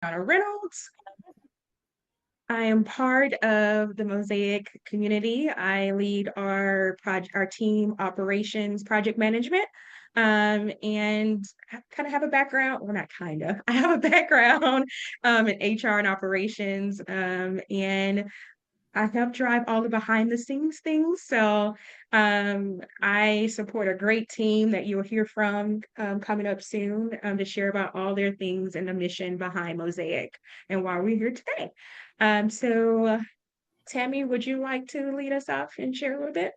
Reynolds. I am part of the Mosaic community. I lead our team operations project management. And kind of have a background, well, not kind of, I have a background in HR and operations. And I help drive all the behind the scenes things. So I support a great team that you'll hear from coming up soon to share about all their things and the mission behind Mosaic and why we're here today. So Tammy, would you like to lead us off and share a little bit?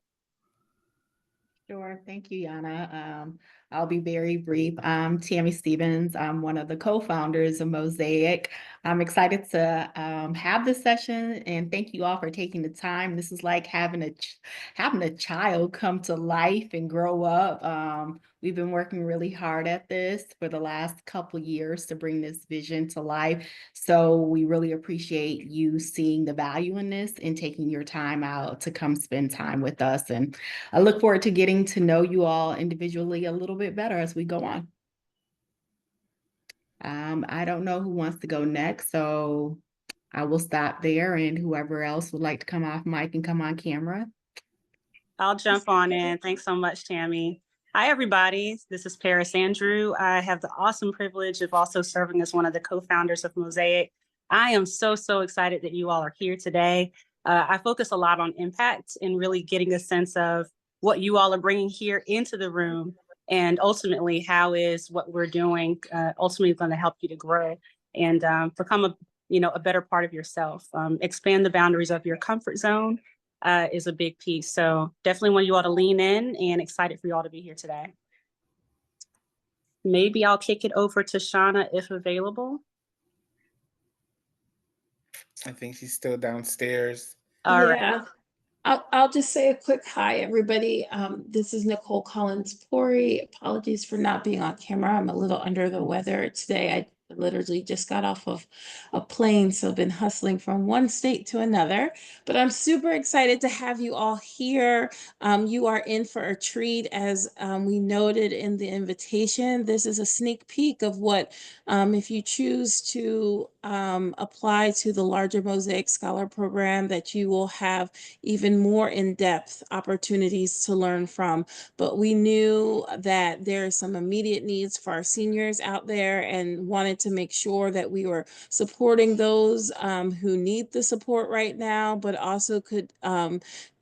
Sure. Thank you, Yana. I'll be very brief. I'm Tammy Stevens. I'm one of the co-founders of Mosaic. I'm excited to have this session and thank you all for taking the time. This is like having having a child come to life and grow up. We've been working really hard at this for the last couple years to bring this vision to life. So we really appreciate you seeing the value in this and taking your time out to come spend time with us. And I look forward to getting to know you all individually a little bit better as we go on. I don't know who wants to go next, so I will stop there, and whoever else would like to come off mic and come on camera. I'll jump on in. Thanks so much, Tammy. Hi, everybody. This is Paris Andrew. I have the awesome privilege of also serving as one of the co-founders of Mosaic. I am so excited that you all are here today. I focus a lot on impact and really getting a sense of what you all are bringing here into the room, and ultimately how is what we're doing ultimately going to help you to grow and become a better part of yourself, expand the boundaries of your comfort zone is a big piece. So definitely want you all to lean in, and excited for you all to be here today. Maybe I'll kick it over to Shauna if available. I think she's still downstairs. All right. Yeah. I'll just say a quick hi, everybody. This is Nicole Collins-Pori. Apologies for not being on camera. I'm a little under the weather today. I literally just got off of a plane, so I've been hustling from one state to another. But I'm super excited to have you all here. You are in for a treat, as we noted in the invitation. This is a sneak peek of what, if you choose to apply to the larger Mosaic Scholar Program, that you will have even more in-depth opportunities to learn from. But we knew that there are some immediate needs for our seniors out there, and wanted to make sure that we were supporting those who need the support right now, but also could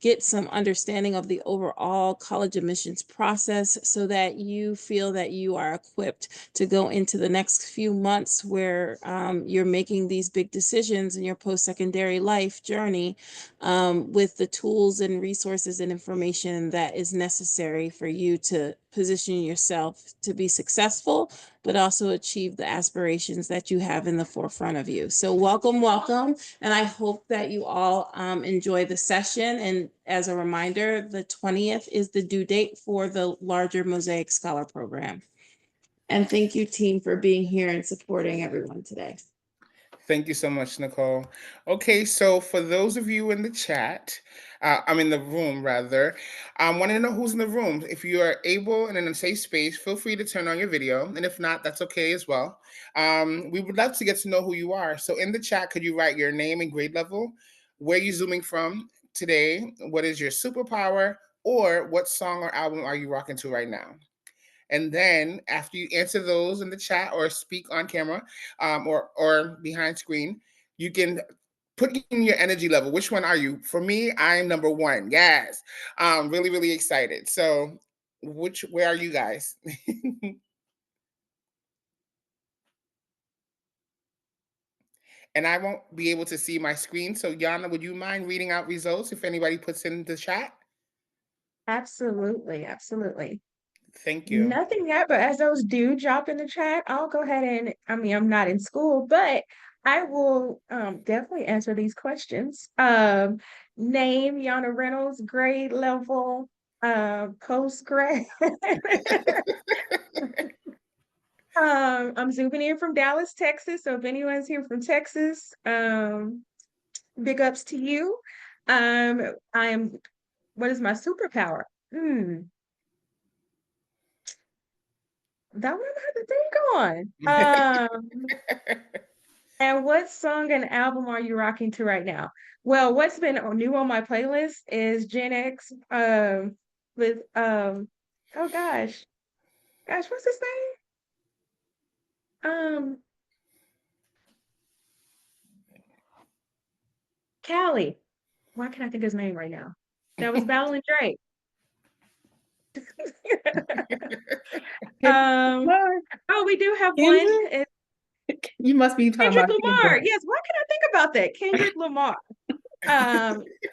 get some understanding of the overall college admissions process, so that you feel that you are equipped to go into the next few months where you're making these big decisions in your post-secondary life journey with the tools and resources and information that is necessary for you to position yourself to be successful, but also achieve the aspirations that you have in the forefront of you. So welcome. And I hope that you all enjoy the session. And as a reminder, the 20th is the due date for the larger Mosaic Scholar Program. And thank you, team, for being here and supporting everyone today. Thank you so much, Nicole. Okay, so for those of you in the chat, I'm in the room rather, I want to know who's in the room. If you are able and in a safe space, feel free to turn on your video. And if not, that's okay as well. We would love to get to know who you are. So in the chat, could you write your name and grade level, where you're zooming from today, what is your superpower, or what song or album are you rocking to right now? And then after you answer those in the chat or speak on camera or behind screen, you can put in your energy level. Which one are you? For me, I'm number one. Yes. Really, really excited. So where are you guys? And I won't be able to see my screen. So Yana, would you mind reading out results if anybody puts in the chat? Absolutely. Thank you. Nothing yet, but as those do drop in the chat, I'll go ahead and, I'm not in school, but I will definitely answer these questions. Name, Yana Reynolds, grade level, post-grad. I'm zooming in from Dallas, Texas. So if anyone's here from Texas, big ups to you. What is my superpower? That one I have to think on. And what song and album are you rocking to right now? Well, what's been new on my playlist is Gen X with oh gosh, what's his name? Callie. Why can't I think of his name right now? That was battling Drake. Um, Lamar. oh, we do have one. Kendrick? It's You must be talking Kendrick about Lamar. Kendrick. Yes, why can I think about that? Kendrick Lamar.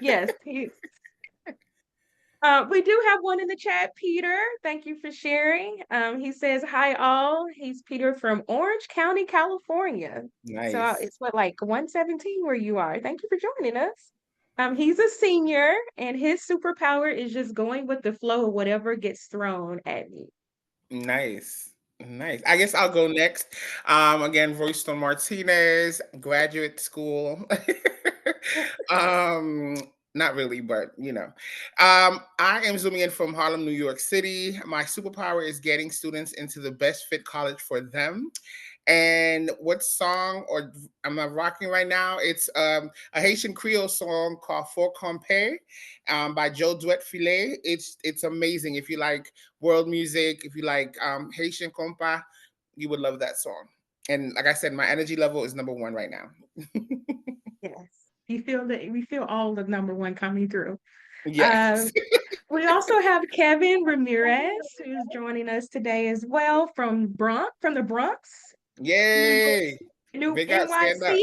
Yes, we do have one in the chat, Peter. Thank you for sharing. He says, hi all. He's Peter from Orange County, California. So Nice. it's what, like 117 where you are. Thank you for joining us. He's a senior and his superpower is just going with the flow of whatever gets thrown at me. Nice. Nice. I guess I'll go next. Again, Royston Martinez, graduate school. um, Not really, but you know. I am zooming in from Harlem, New York City. My superpower is getting students into the best fit college for them. And what song or am I rocking right now? It's a Haitian Creole song called For Compé by Joe Duet Filet. It's amazing. If you like world music, if you like Haitian compa, you would love that song. And like I said, my energy level is number one right now. Yes. You feel that we feel all the number one coming through. Yes. We also have Kevin Ramirez, who's joining us today as well from the Bronx, New Yay. New Big up, stand up.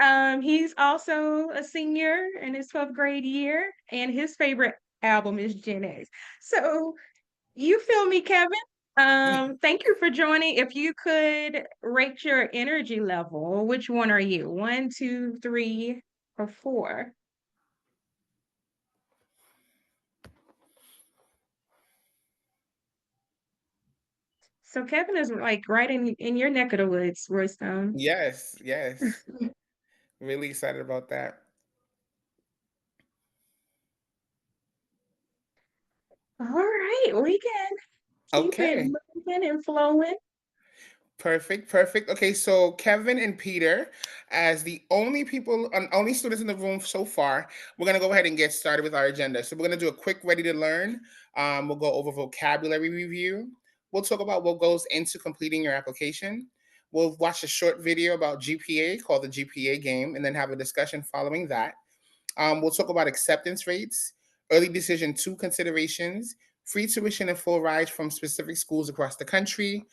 NYC. He's also a senior in his 12th grade year, and his favorite album is Gen X. So you feel me, Kevin? Thank you for joining. If you could rate your energy level, which one are you? 1, 2, 3, or 4? So Kevin is like right in your neck of the woods, Roystone. Yes, yes. Really excited about that. All right, we can keep it Okay. moving and flowing. Perfect, perfect. Okay, so Kevin and Peter, as the only people, only students in the room so far, we're gonna go ahead and get started with our agenda. So we're gonna do a quick ready to learn. We'll go over vocabulary review. We'll talk about what goes into completing your application. We'll watch a short video about GPA called the GPA game, and then have a discussion following that. We'll talk about acceptance rates, early decision two considerations, free tuition and full rides from specific schools across the country,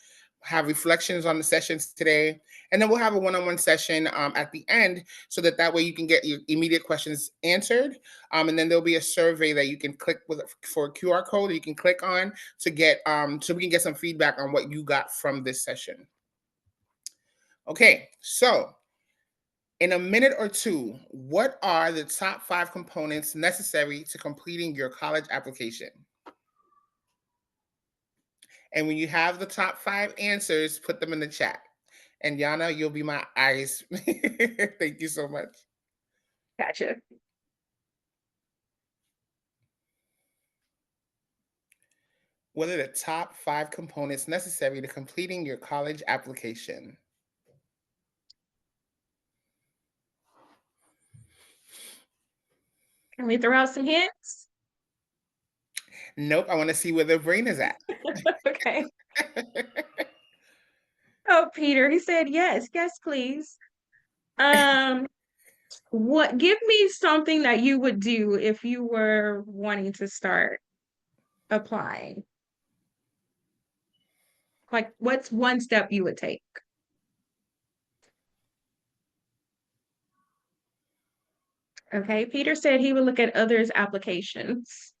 have reflections on the sessions today, and then we'll have a one-on-one session at the end so that way you can get your immediate questions answered. And then there'll be a survey that you can click for a QR code that you can click on to get so we can get some feedback on what you got from this session. Okay, so in a minute or two, what are the top 5 components necessary to completing your college application? And when you have the top 5 answers, put them in the chat. And Yana, you'll be my eyes. Thank you so much. Gotcha. What are the top 5 components necessary to completing your college application? Can we throw out some hints? Nope, I want to see where their brain is at. Okay. Oh, Peter, he said yes, yes, please. Give me something that you would do if you were wanting to start applying? Like, what's one step you would take? Okay, Peter said he would look at others' applications.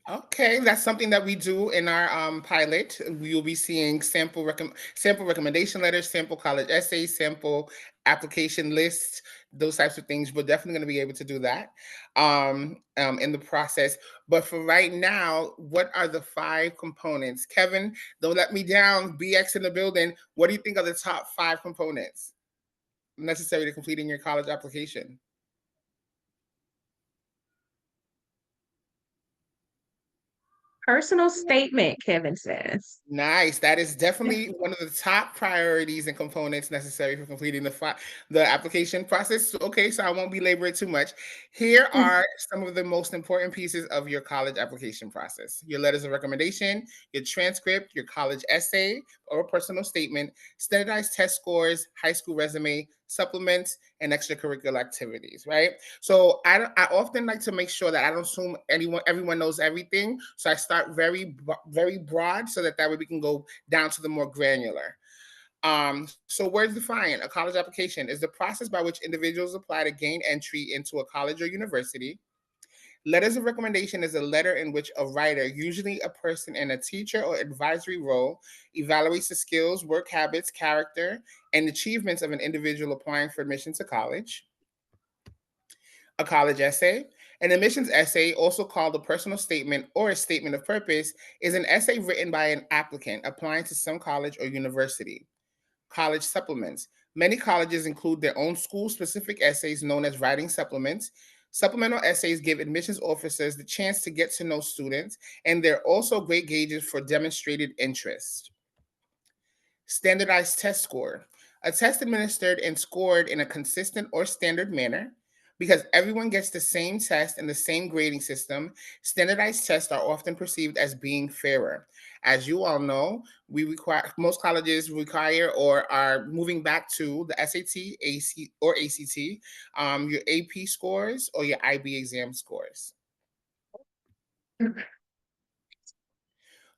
Okay, that's something that we do in our pilot. You'll be seeing sample recommendation letters, sample college essays, sample application lists, those types of things. We're definitely going to be able to do that in the process. But for right now, what are the 5 components? Kevin, don't let me down. BX in the building. What do you think are the top 5 components necessary to completing your college application? Personal statement, Kevin says. Nice. That is definitely one of the top priorities and components necessary for completing the application process. Okay, so I won't belabor it too much. Here are some of the most important pieces of your college application process: your letters of recommendation, your transcript, your college essay or personal statement, standardized test scores, high school resume, supplements, and extracurricular activities, right? So I often like to make sure that I don't assume everyone knows everything. So I start very broad so that way we can go down to the more granular. So words define: a college application is the process by which individuals apply to gain entry into a college or university. Letters of recommendation is a letter in which a writer, usually a person in a teacher or advisory role, evaluates the skills, work habits, character, and achievements of an individual applying for admission to college. A college essay. An admissions essay, also called a personal statement or a statement of purpose, is an essay written by an applicant applying to some college or university. College supplements. Many colleges include their own school-specific essays known as writing supplements. Supplemental essays give admissions officers the chance to get to know students, and they're also great gauges for demonstrated interest. Standardized test score. A test administered and scored in a consistent or standard manner. Because everyone gets the same test in the same grading system, standardized tests are often perceived as being fairer. As you all know, most colleges require or are moving back to the SAT, AC, or ACT, your AP scores or your IB exam scores.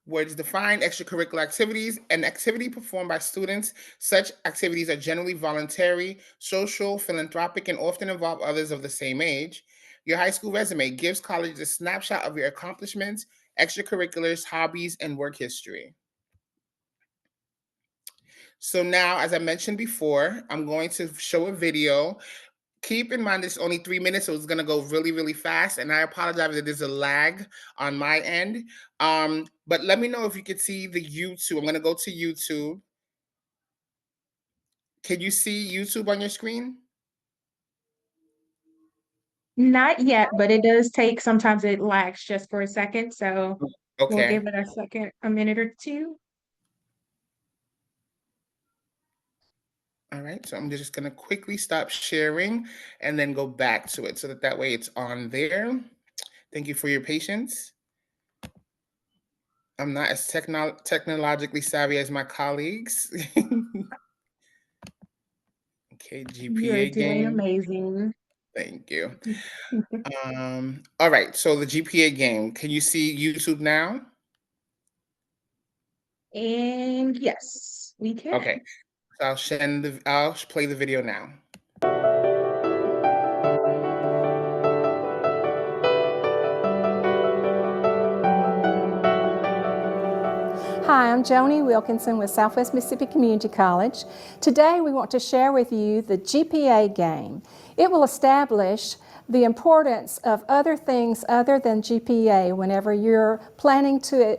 Words define: extracurricular activities, an activity performed by students. Such activities are generally voluntary, social, philanthropic, and often involve others of the same age. Your high school resume gives colleges a snapshot of your accomplishments, extracurriculars, hobbies, and work history. So now, as I mentioned before, I'm going to show a video. Keep in mind, it's only 3 minutes, so it's gonna go really fast. And I apologize that there's a lag on my end. But let me know if you could see the YouTube. I'm gonna go to YouTube. Can you see YouTube on your screen? Not yet, but it does take, sometimes it lags just for a second, so we'll Okay. give it a minute or two. All right, so I'm just gonna quickly stop sharing and then go back to it so that way it's on there. Thank you for your patience. I'm not as technologically savvy as my colleagues. Okay, You're GPA doing game. amazing. Thank you. All right, so the GPA game. Can you see YouTube now? And yes, we can. Okay, so I'll play the video now. Hi, I'm Joni Wilkinson with Southwest Mississippi Community College. Today we want to share with you the GPA game. It will establish the importance of other things other than GPA whenever you're planning to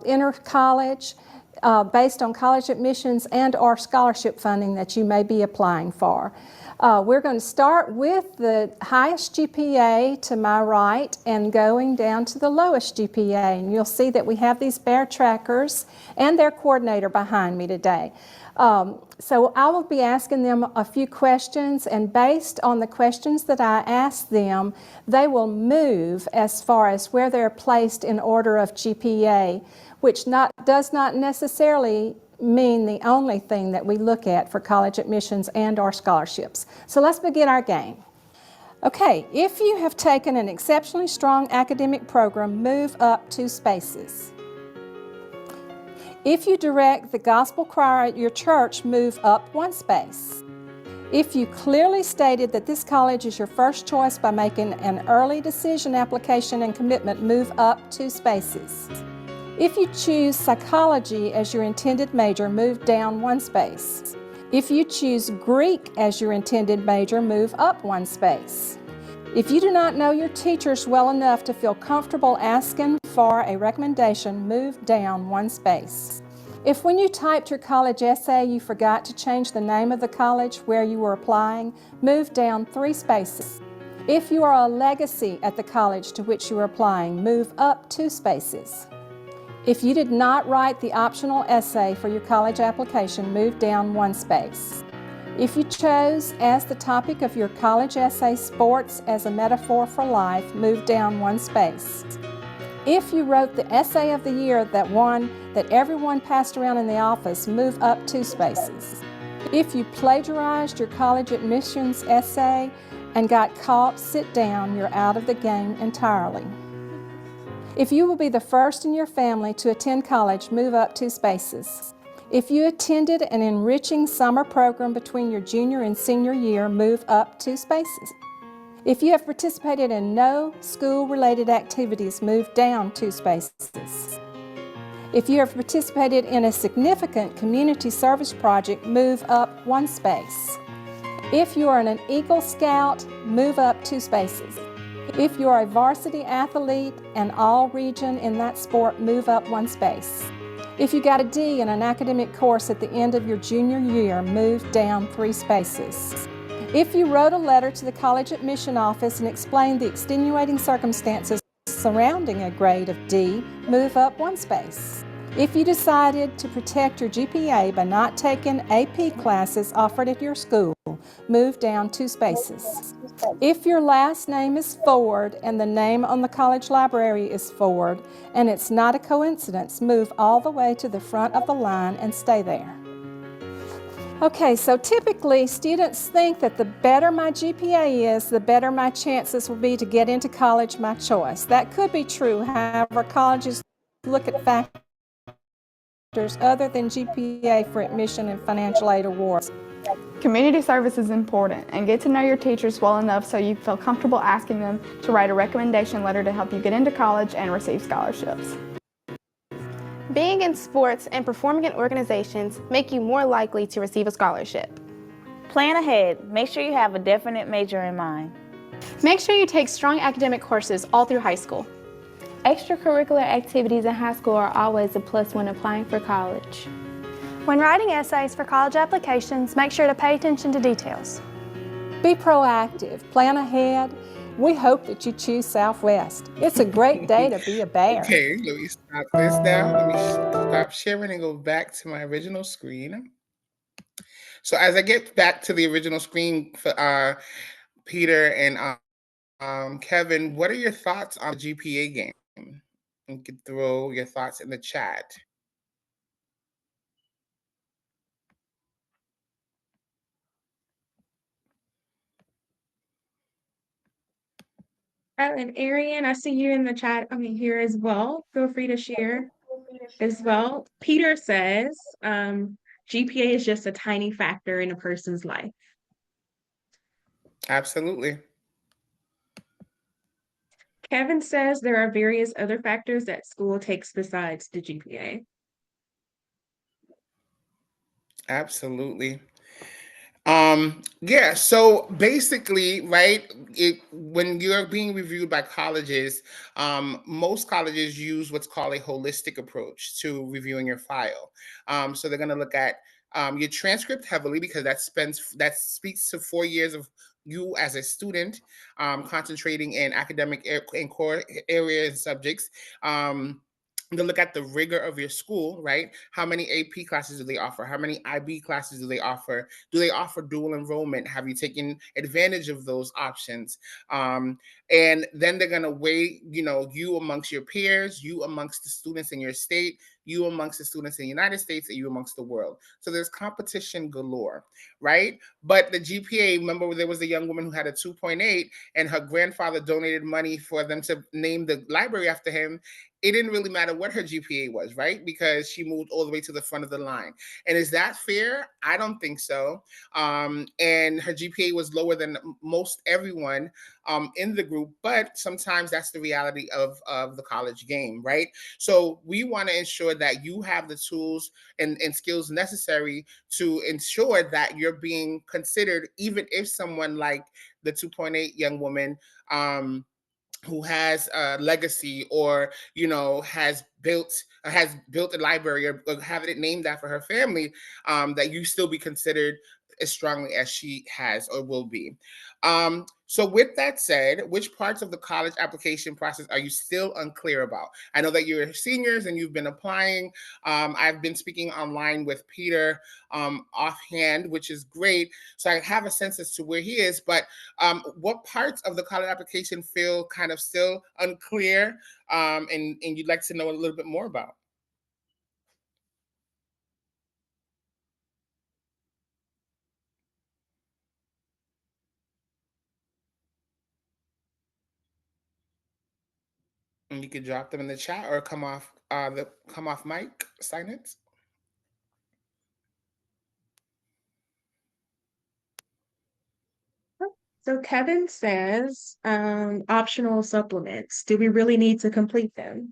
enter college based on college admissions and or scholarship funding that you may be applying for. We're going to start with the highest GPA to my right and going down to the lowest GPA. And you'll see that we have these bear trackers and their coordinator behind me today. So I will be asking them a few questions, and based on the questions that I ask them, they will move as far as where they're placed in order of GPA, which does not necessarily mean the only thing that we look at for college admissions and or scholarships. So let's begin our game. Okay, if you have taken an exceptionally strong academic program, move up 2 spaces. If you direct the gospel choir at your church, move up 1 space. If you clearly stated that this college is your first choice by making an early decision application and commitment, move up 2 spaces. If you choose psychology as your intended major, move down 1 space. If you choose Greek as your intended major, move up 1 space. If you do not know your teachers well enough to feel comfortable asking for a recommendation, move down 1 space. If when you typed your college essay you forgot to change the name of the college where you were applying, move down 3 spaces. If you are a legacy at the college to which you are applying, move up 2 spaces. If you did not write the optional essay for your college application, move down one space. If you chose as the topic of your college essay sports as a metaphor for life, move down one space. If you wrote the essay of the year that everyone passed around in the office, move up 2 spaces. If you plagiarized your college admissions essay and got caught, sit down, you're out of the game entirely. If you will be the first in your family to attend college, move up 2 spaces. If you attended an enriching summer program between your junior and senior year, move up 2 spaces. If you have participated in no school-related activities, move down 2 spaces. If you have participated in a significant community service project, move up 1 space. If you are an Eagle Scout, move up 2 spaces. If you are a varsity athlete and all region in that sport, move up 1 space. If you got a D in an academic course at the end of your junior year, move down 3 spaces. If you wrote a letter to the college admission office and explained the extenuating circumstances surrounding a grade of D, move up 1 space. If you decided to protect your GPA by not taking AP classes offered at your school, move down 2 spaces. If your last name is Ford and the name on the college library is Ford, and it's not a coincidence, move all the way to the front of the line and stay there. Okay, so typically students think that the better my GPA is, the better my chances will be to get into college my choice. That could be true, however, colleges look at factors other than GPA for admission and financial aid awards. Community service is important, and get to know your teachers well enough so you feel comfortable asking them to write a recommendation letter to help you get into college and receive scholarships. Being in sports and performing in organizations make you more likely to receive a scholarship. Plan ahead. Make sure you have a definite major in mind. Make sure you take strong academic courses all through high school. Extracurricular activities in high school are always a plus when applying for college. When writing essays for college applications, make sure to pay attention to details. Be proactive, plan ahead. We hope that you choose Southwest. It's a great day to be a bear. Okay, let me stop this now. Let me stop sharing and go back to my original screen. So as I get back to the original screen for Peter and Kevin, what are your thoughts on the GPA game? You can throw your thoughts in the chat. And Arian, I see you in the chat, here as well. Feel free to share as well. Peter says, GPA is just a tiny factor in a person's life. Absolutely. Kevin says there are various other factors that school takes besides the GPA. Absolutely. Yeah, so basically, right, when you're being reviewed by colleges, most colleges use what's called a holistic approach to reviewing your file. So they're going to look at your transcript heavily because that speaks to 4 years of you as a student, concentrating in academic and core areas and subjects. To look at the rigor of your school, right? How many AP classes do they offer? How many IB classes do they offer? Do they offer dual enrollment? Have you taken advantage of those options? And then they're going to weigh, you amongst your peers, you amongst the students in your state, you amongst the students in the United States, and you amongst the world. So there's competition galore, right? But the GPA, remember there was a young woman who had a 2.8 and her grandfather donated money for them to name the library after him. It didn't really matter what her GPA was, right? Because she moved all the way to the front of the line. And is that fair? I don't think so. And her GPA was lower than most everyone in the group, but sometimes that's the reality of the college game, right? So we want to ensure that you have the tools and skills necessary to ensure that you're being considered, even if someone like the 2.8 young woman, who has a legacy or has built a library or have it named after her family, that you still be considered as strongly as she has or will be. So with that said, which parts of the college application process are you still unclear about? I know that you're seniors and you've been applying. I've been speaking online with Peter offhand, which is great. So I have a sense as to where he is, but what parts of the college application feel kind of still unclear and you'd like to know a little bit more about? And you could drop them in the chat or come off mic silence. So Kevin says, optional supplements. Do we really need to complete them?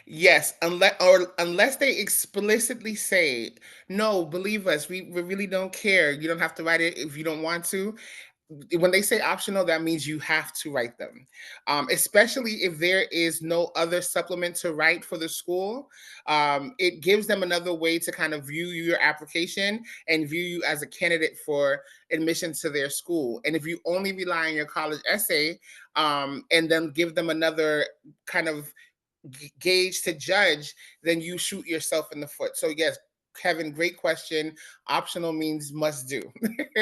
Yes, unless they explicitly say, no, believe us, we really don't care. You don't have to write it if you don't want to. When they say optional, that means you have to write them, especially if there is no other supplement to write for the school. It gives them another way to kind of view your application and view you as a candidate for admission to their school. And if you only rely on your college essay and then give them another kind of gauge to judge, then you shoot yourself in the foot. So yes, Kevin, great question. Optional means must do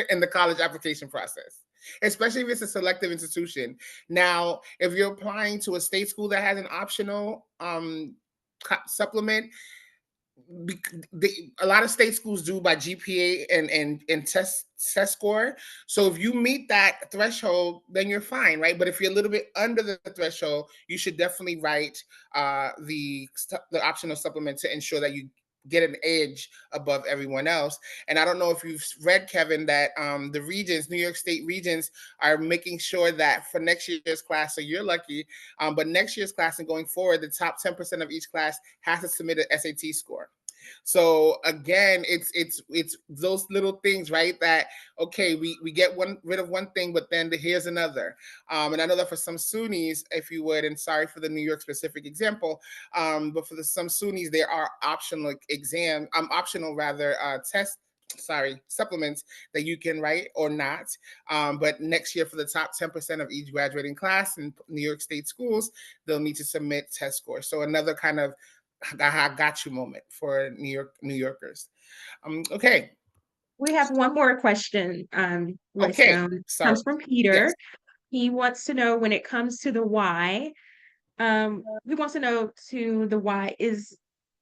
in the college application process, especially if it's a selective institution. Now, if you're applying to a state school that has an optional supplement, a lot of state schools do by GPA and test score. So if you meet that threshold, then you're fine, right? But if you're a little bit under the threshold, you should definitely write the optional supplement to ensure that you get an edge above everyone else. And I don't know if you've read, Kevin, that the regions, New York State regions, are making sure that for next year's class, so you're lucky, but next year's class and going forward, the top 10% of each class has to submit an SAT score. So again, it's those little things, right? That okay, we get rid of one thing, but then here's another. And I know that for some SUNYs, if you would, and sorry for the New York specific example, but for some SUNYs, there are optional optional rather tests. Sorry, supplements that you can write or not. But next year, for the top 10% of each graduating class in New York State schools, they'll need to submit test scores. So another kind of I got you moment for New Yorkers. Okay. We have one more question list Okay. down. Sorry. Comes from Yes. Peter. He wants to know when it comes to the why. He wants to know to the why is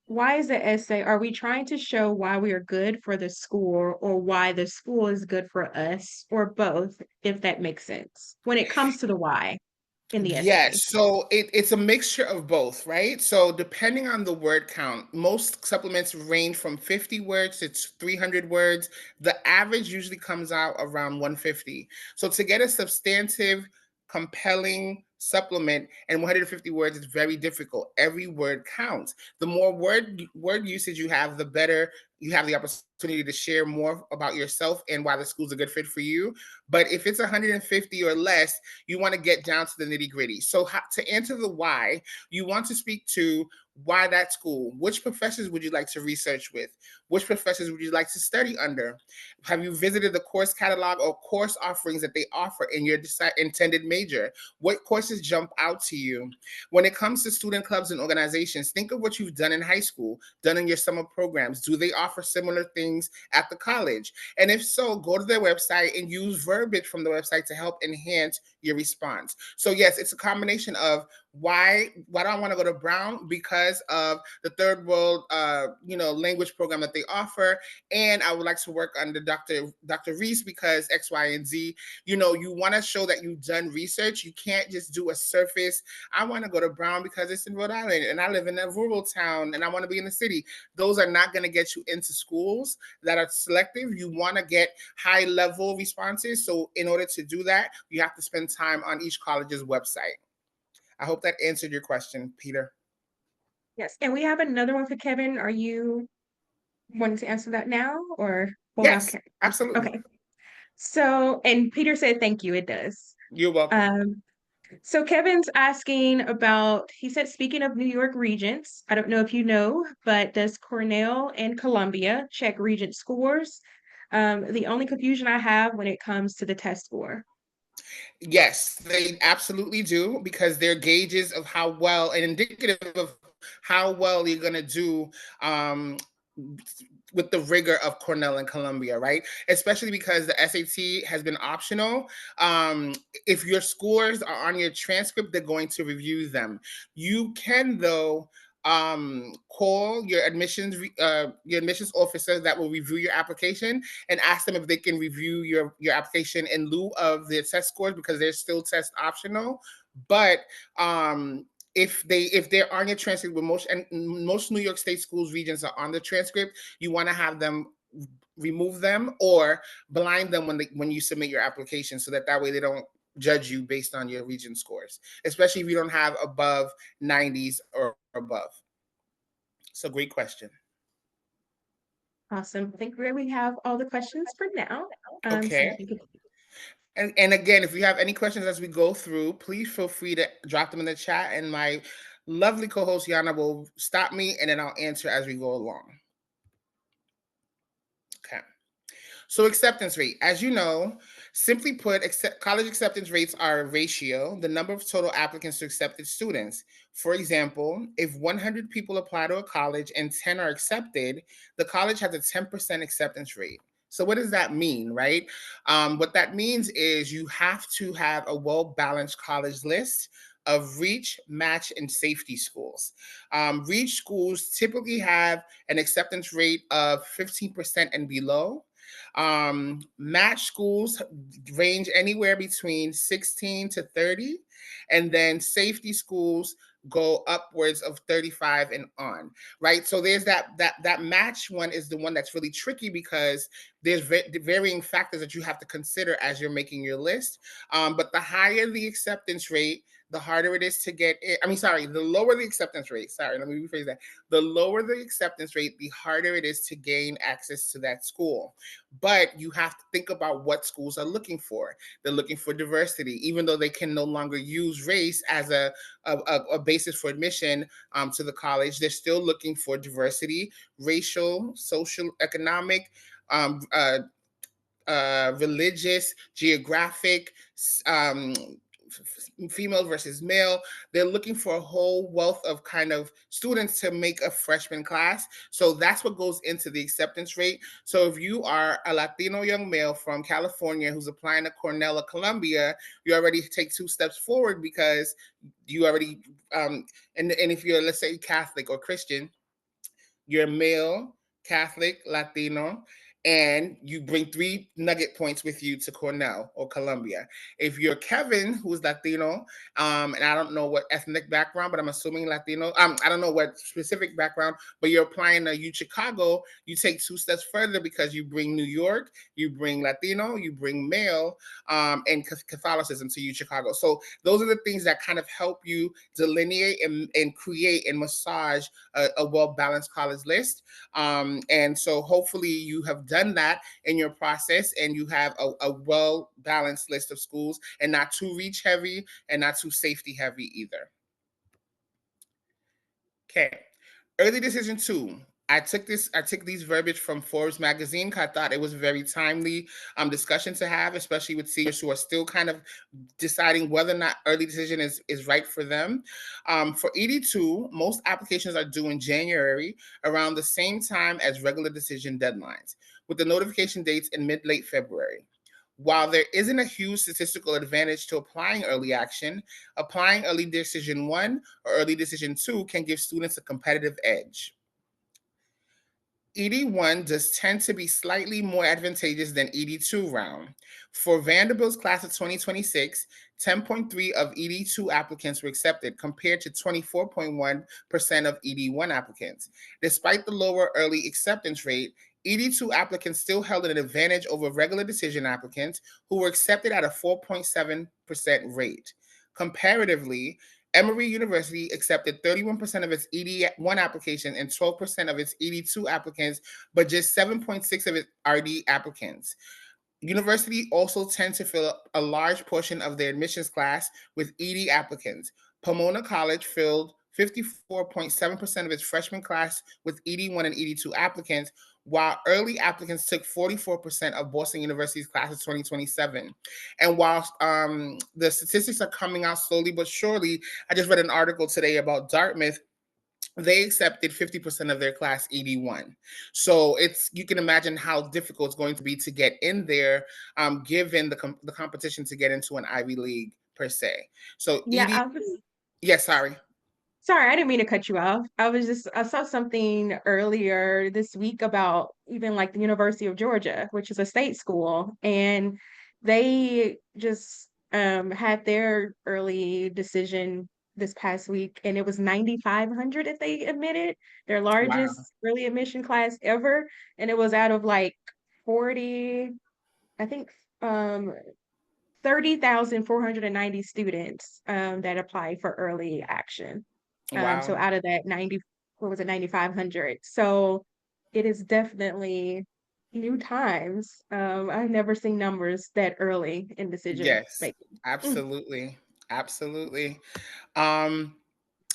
the essay? Are we trying to show why we are good for the school or why the school is good for us or both, if that makes sense? When it comes to the why in the essay. Yes, so it's a mixture of both, right? So depending on the word count, most supplements range from 50 words to 300 words. The average usually comes out around 150. So to get a substantive, compelling supplement and 150 words is very difficult. Every word counts. The more word usage you have, the better you have the opportunity to share more about yourself and why the school's a good fit for you. But if it's 150 or less, you want to get down to the nitty gritty. So to answer the why, you want to speak to why that school, which professors would you like to research with? Which professors would you like to study under? Have you visited the course catalog or course offerings that they offer in your intended major? What courses jump out to you? When it comes to student clubs and organizations, think of what you've done in high school, done in your summer programs. Do they offer similar things at the college? And if so, go to their website and use verbiage from the website to help enhance your response. So yes, it's a combination of why do I want to go to Brown? Because of the third world language program that they offer, and I would like to work under Dr. Reese because X, Y, and Z. You want to show that you've done research. You can't just do a surface. I want to go to Brown because it's in Rhode Island and I live in a rural town and I want to be in the city. Those are not going to get you into schools that are selective. You want to get high level responses. So in order to do that, you have to spend time on each college's website. I hope that answered your question, Peter. Yes, and we have another one for Kevin. Are you wanting to answer that now or hold Yes, on? absolutely. Okay. So, and Peter said, thank you, it does. You're welcome. So Kevin's asking about, he said, speaking of New York regents, I don't know if you know, but does Cornell and Columbia check regent scores? The only confusion I have when it comes to the test score. Yes, they absolutely do, because they're gauges of how well and indicative of how well you're going to do um, with the rigor of Cornell and Columbia, right? Especially because the SAT has been optional. If your scores are on your transcript, they're going to review them. You can, though, call your admissions officer that will review your application and ask them if they can review your application in lieu of the test scores, because they're still test optional. But if they're on your transcript, with most New York State schools regions are on the transcript, you want to have them remove them or blind them when you submit your application, so that way they don't judge you based on your region scores, especially if you don't have above 90s or above. So great question. Awesome. I think we have all the questions for now. Okay. And again, if you have any questions as we go through, please feel free to drop them in the chat, and my lovely co-host Yana will stop me, and then I'll answer as we go along. Okay. So acceptance rate, as you know, simply put, college acceptance rates are a ratio, the number of total applicants to accepted students. For example, if 100 people apply to a college and 10 are accepted, the college has a 10% acceptance rate. So what does that mean, right? What that means is you have to have a well-balanced college list of reach, match, and safety schools. Reach schools typically have an acceptance rate of 15% and below. Match schools range anywhere between 16 to 30, and then safety schools go upwards of 35 and on, right? So there's that match one is the one that's really tricky, because there's varying factors that you have to consider as you're making your list. But the higher the acceptance rate, the harder it is to get in. The lower the acceptance rate. Sorry, let me rephrase that. The lower the acceptance rate, the harder it is to gain access to that school. But you have to think about what schools are looking for. They're looking for diversity, even though they can no longer use race as a basis for admission to the college. They're still looking for diversity, racial, social, economic, religious, geographic, female versus male. They're looking for a whole wealth of kind of students to make a freshman class. So that's what goes into the acceptance rate. So if you are a Latino young male from California who's applying to Cornell or Columbia, you already take 2 steps forward, because you already, and if you're, let's say, Catholic or Christian, you're male, Catholic, Latino, and you bring 3 nugget points with you to Cornell or Columbia. If you're Kevin, who's Latino, and I don't know what ethnic background, but I'm assuming Latino, I don't know what specific background, but you're applying to U Chicago, you take 2 steps further, because you bring New York, you bring Latino, you bring male, and Catholicism to U Chicago. So those are the things that kind of help you delineate and create and massage a well-balanced college list. And so hopefully you have done that in your process, and you have a well-balanced list of schools, and not too reach heavy and not too safety heavy either. Okay. Early decision 2. I took these verbiage from Forbes magazine, because I thought it was a very timely discussion to have, especially with seniors who are still kind of deciding whether or not early decision is right for them. For ED2, most applications are due in January, around the same time as regular decision deadlines, with the notification dates in mid-late February. While there isn't a huge statistical advantage to applying early action, applying early decision 1 or early decision 2 can give students a competitive edge. ED1 does tend to be slightly more advantageous than ED2 round. For Vanderbilt's class of 2026, 10.3 of ED2 applicants were accepted, compared to 24.1% of ED1 applicants. Despite the lower early acceptance rate, ED2 applicants still held an advantage over regular decision applicants, who were accepted at a 4.7% rate. Comparatively, Emory University accepted 31% of its ED1 applications and 12% of its ED2 applicants, but just 7.6% of its RD applicants. University also tend to fill a large portion of their admissions class with ED applicants. Pomona College filled 54.7% of its freshman class with ED1 and ED2 applicants, while early applicants took 44% of Boston University's class of 2027. And while the statistics are coming out slowly but surely, I just read an article today about Dartmouth. They accepted 50% of their class 81. So you can imagine how difficult it's going to be to get in there, given the competition to get into an Ivy League per se. So Yeah, yes, sorry. sorry, I didn't mean to cut you off. I saw something earlier this week about even like the University of Georgia, which is a state school, and they just had their early decision this past week, and it was 9,500 that they admitted, their Wow. largest early admission class ever, and it was out of like 40, I think, 30,490 students that applied for early action. So Wow. out of that 90, what was it, 9,500. So it is definitely new times. I've never seen numbers that early in decision Yes, making. absolutely. Absolutely. Um,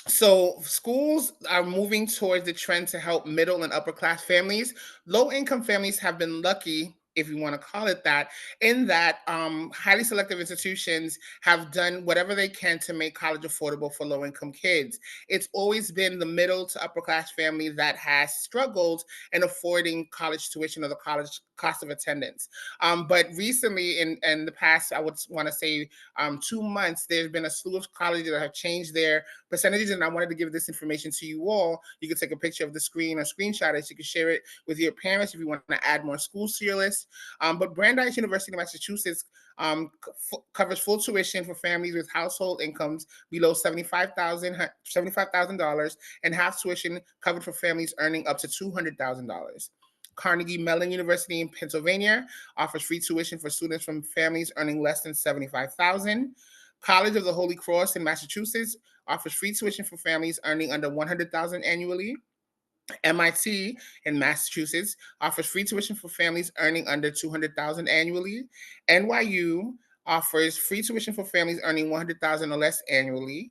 So schools are moving towards the trend to help middle and upper class families. Low income families have been lucky, if you want to call it that, in that highly selective institutions have done whatever they can to make college affordable for low income kids. It's always been the middle to upper class family that has struggled in affording college tuition or the college cost of attendance. But recently, in the past, I would want to say 2 months, there's been a slew of colleges that have changed their percentages, and I wanted to give this information to you all. You can take a picture of the screen or screenshot it. You can share it with your parents if you want to add more schools to your list. But Brandeis University of Massachusetts covers full tuition for families with household incomes below $75,000 and half tuition covered for families earning up to $200,000. Carnegie Mellon University in Pennsylvania offers free tuition for students from families earning less than $75,000. College of the Holy Cross in Massachusetts offers free tuition for families earning under $100,000 annually. MIT in Massachusetts offers free tuition for families earning under $200,000 annually. NYU offers free tuition for families earning $100,000 or less annually.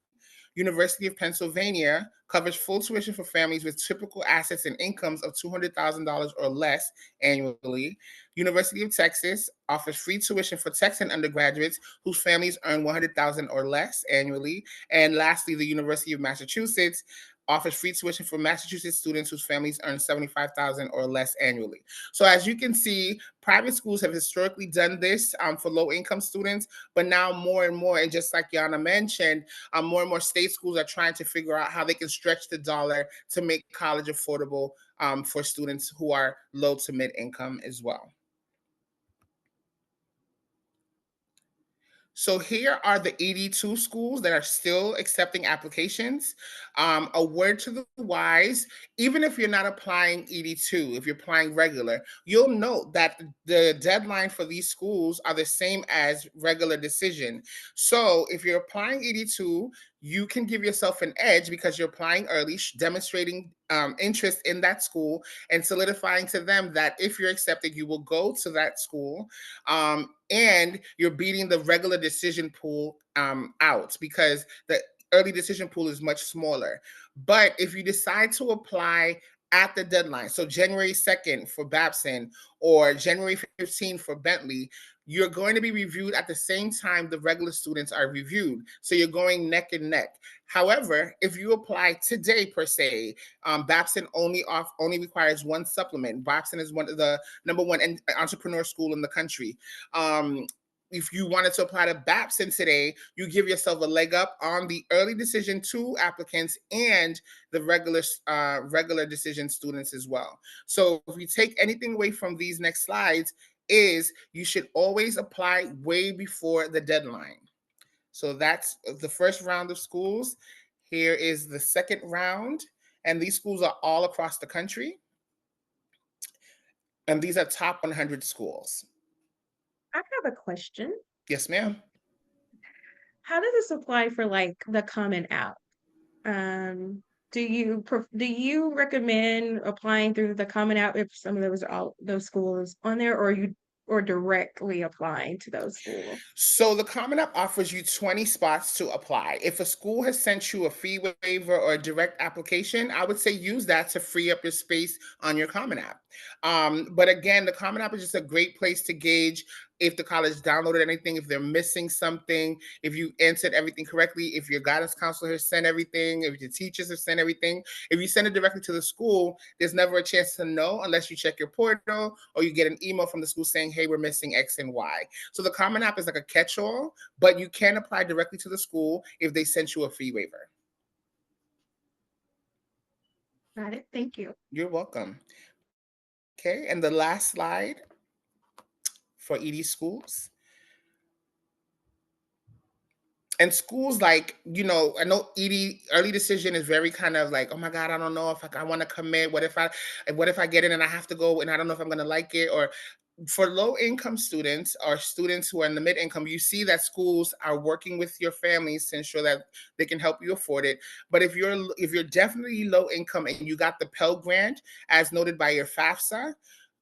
University of Pennsylvania covers full tuition for families with typical assets and incomes of $200,000 or less annually. University of Texas offers free tuition for Texan undergraduates whose families earn $100,000 or less annually. And lastly, the University of Massachusetts offers free tuition for Massachusetts students whose families earn $75,000 or less annually. So as you can see, private schools have historically done this for low-income students, but now more and more, and just like Yana mentioned, more and more state schools are trying to figure out how they can stretch the dollar to make college affordable for students who are low to mid-income as well. So here are the 82 schools that are still accepting applications. A word to the wise, even if you're not applying 82, if you're applying regular, you'll note that the deadline for these schools are the same as regular decision. So if you're applying 82, you can give yourself an edge because you're applying early, demonstrating interest in that school and solidifying to them that if you're accepted, you will go to that school. And you're beating the regular decision pool out because the early decision pool is much smaller. But if you decide to apply at the deadline, so January 2nd for Babson or January 15th for Bentley, you're going to be reviewed at the same time the regular students are reviewed. So you're going neck and neck. However, if you apply today per se, Babson only requires one supplement. Babson is one of the number one entrepreneur school in the country. If you wanted to apply to Babson today, you give yourself a leg up on the early decision 2 applicants and the regular decision students as well. So if we take anything away from these next slides, is you should always apply way before the deadline. So that's the first round of schools. Here is the second round, and these schools are all across the country. And these are top 100 schools. I have a question. Yes, ma'am. How does this apply for like the Common App? Do you recommend applying through the Common App if some of those schools on there, or you or directly applying to those schools? So the Common App offers you 20 spots to apply. If a school has sent you a fee waiver or a direct application, I would say use that to free up your space on your Common App. But again, the Common App is just a great place to gauge if the college downloaded anything, if they're missing something, if you answered everything correctly, if your guidance counselor has sent everything, if your teachers have sent everything. If you send it directly to the school, there's never a chance to know unless you check your portal or you get an email from the school saying, hey, we're missing X and Y. So the Common App is like a catch-all, but you can apply directly to the school if they sent you a fee waiver. Got it. Thank you. You're welcome. Okay, and the last slide for ED schools. And schools, like, you know, I know ED early decision is very kind of like, oh my God, I don't know if I want to commit. What if I get in and I have to go and I don't know if I'm going to like it? Or for low income students or students who are in the mid income, you see that schools are working with your families to ensure that they can help you afford it. But if you're definitely low income and you got the Pell Grant as noted by your FAFSA,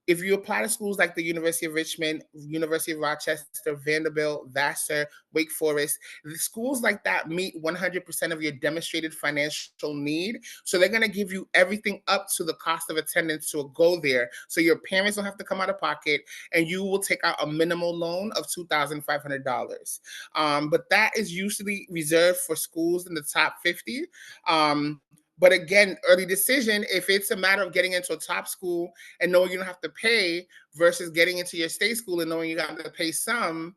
if you apply to schools like the University of Richmond, University of Rochester, Vanderbilt, Vassar, Wake Forest, the schools like that meet 100% of your demonstrated financial need. So they're going to give you everything up to the cost of attendance to go there. So your parents don't have to come out of pocket, and you will take out a minimal loan of $2,500. But that is usually reserved for schools in the top 50. But again, early decision, if it's a matter of getting into a top school and knowing you don't have to pay versus getting into your state school and knowing you got to pay some,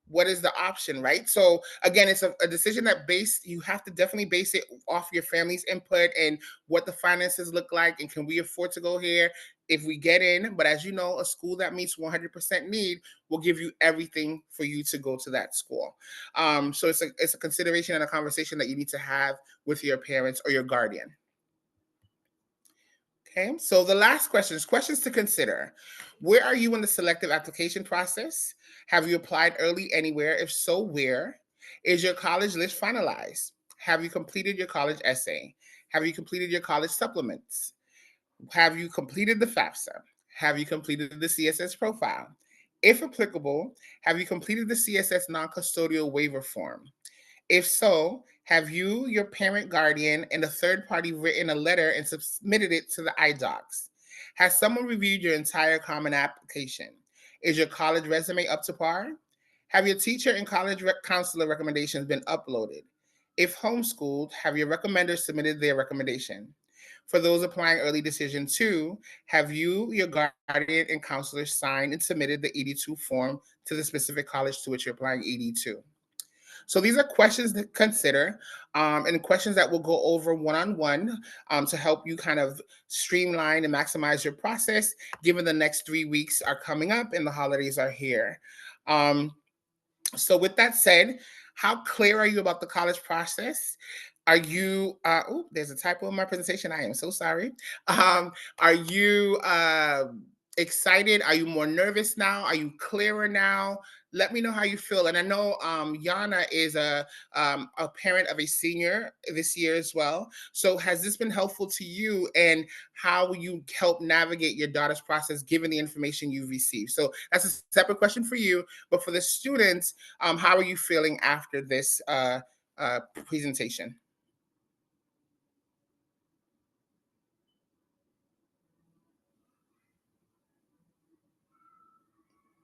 what is the option, right? So again, it's a decision that you have to definitely base it off your family's input and what the finances look like, and can we afford to go here if we get in. But as you know, a school that meets 100% need will give you everything for you to go to that school. So it's a consideration and a conversation that you need to have with your parents or your guardian. Okay, so the last questions to consider. Where are you in the selective application process? Have you applied early anywhere? If so, where? Is your college list finalized? Have you completed your college essay? Have you completed your college supplements? Have you completed the FAFSA? Have you completed the CSS profile? If applicable, have you completed the CSS non-custodial waiver form? If so, have you, your parent, guardian, and a third party written a letter and submitted it to the iDocs? Has someone reviewed your entire Common application? Is your college resume up to par? Have your teacher and college counselor recommendations been uploaded? If homeschooled, have your recommenders submitted their recommendation? For those applying early decision 2, have you, your guardian, and counselor signed and submitted the ED2 form to the specific college to which you're applying ED2? So these are questions to consider, and questions that we'll go over one-on-one to help you kind of streamline and maximize your process, given the next 3 weeks are coming up and the holidays are here. So with that said, how clear are you about the college process? Are you, oh, there's a typo in my presentation. I am so sorry. Are you excited? Are you more nervous now? Are you clearer now? Let me know how you feel. And I know Yana is a parent of a senior this year as well. So has this been helpful to you, and how will you help navigate your daughter's process given the information you've received? So that's a separate question for you. But for the students, how are you feeling after this presentation?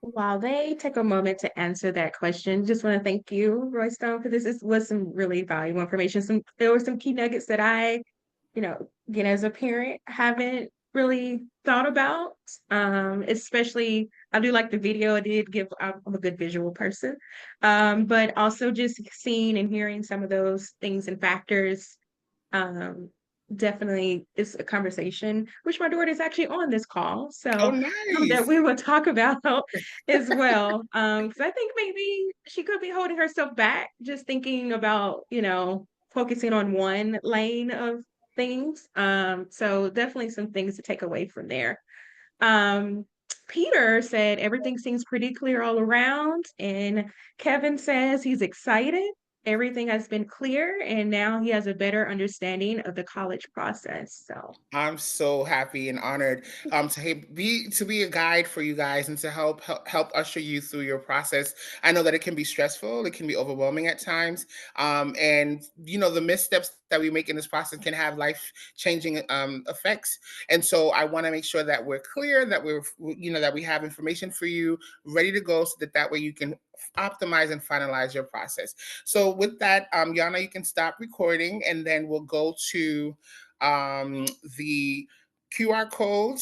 While they take a moment to answer that question, just want to thank you, Roy Stone, because was some really valuable information. There were some key nuggets that I, again, as a parent, haven't really thought about. Especially, I do like the video. I did give, I'm a good visual person, but also just seeing and hearing some of those things and factors. Definitely is a conversation, which my daughter is actually on this call, so Oh, nice. that we will talk about as well. Because I think maybe she could be holding herself back, just thinking about, focusing on one lane of things. So definitely some things to take away from there. Peter said everything seems pretty clear all around, and Kevin says he's excited. everything has been clear, and now he has a better understanding of the college process. So I'm so happy and honored to be a guide for you guys and to help usher you through your process. I know that it can be stressful, it can be overwhelming at times, and the missteps that we make in this process can have life changing effects. And so I want to make sure that we're clear, that that we have information for you ready to go, so that way you can optimize and finalize your process. So with that, Yana, you can stop recording, and then we'll go to the QR codes